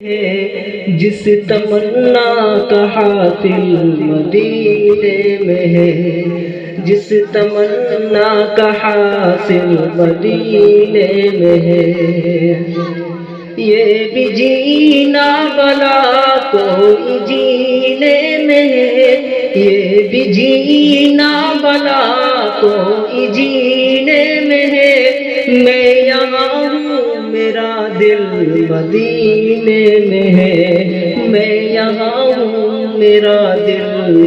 جس تمنا کا حاصل مدینے میں ہے، جس تمنا کا حاصل مدینے میں ہے، یہ بھی جینا بلا کوئی جینے میں ہے، یہ بھی جینا بلا کوئی جینے میں ہے، میں یہاں ہوں میرا دل مدینے میں ہے، میں یہاں ہوں میرا دل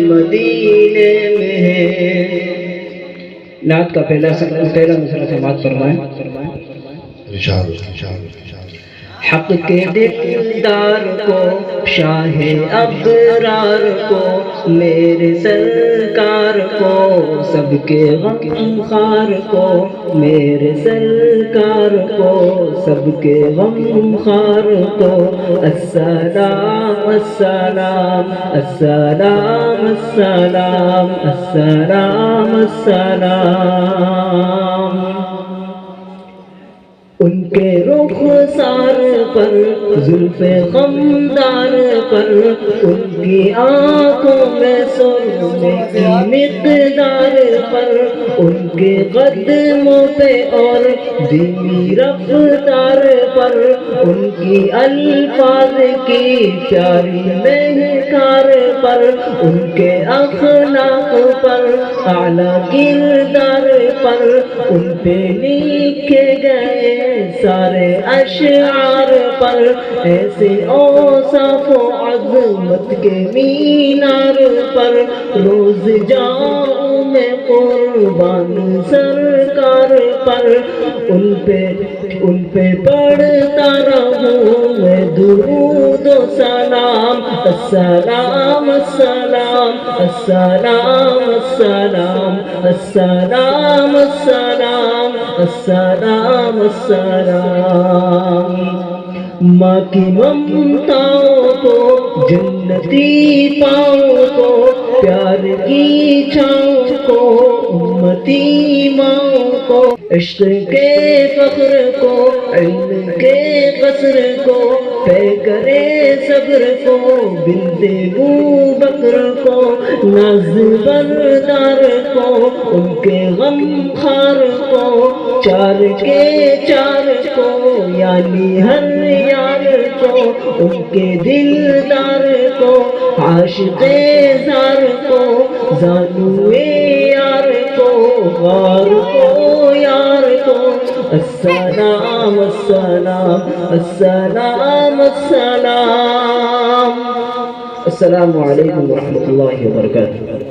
مدینے میں ہے۔ نعت کا پہلا مسئلہ سماعت فرمائیں۔ حق کے دلدار کو، شاہ ابرار کو، میرے سرکار کو، سب کے غم خوار کو، میرے سرکار کو، سب کے غم خوار کو، السلام السلام السلام السلام السلام السلام۔ ان کے رخسار پر، زلف خمدار پر، ان کی آنکھوں میں سرمے کی مقدار پر، ان کے قدموں پہ اور دھیمی رفتار پر، ان کی الفاظ کی پیاری مہکار پر، ان کے اخلاق پر، اعلیٰ کردار پر، ان پہ لکھے گئے سارے اشعار پر، ایسے اوصاف و عظمت کے مینار پر، روز جاؤں میں قربان سرکار پر، ان پہ پڑھتا رہوں میں درود و سلام، السلام السلام السلام السلام السلام السلام السلام السلام۔ ماں کی ممتاؤں کو، جنتی پاؤں کو، پیار کی چھاؤں کو، امتی ماں کو، عشق کے فخر کو، علم کے قصر کو، طے کرے صبر کو، بنت ابوبکر کو، ناز بردار کو، ان کے غم خار کو، چار کے چار کو، یعنی ہر یار کو، ان کے دلدار کو، عاشق زار کو، زانوے یار کو، غار کو، یار کو، السلام السلام السلام السلام۔ السلام علیکم ورحمۃ اللہ وبرکاتہ۔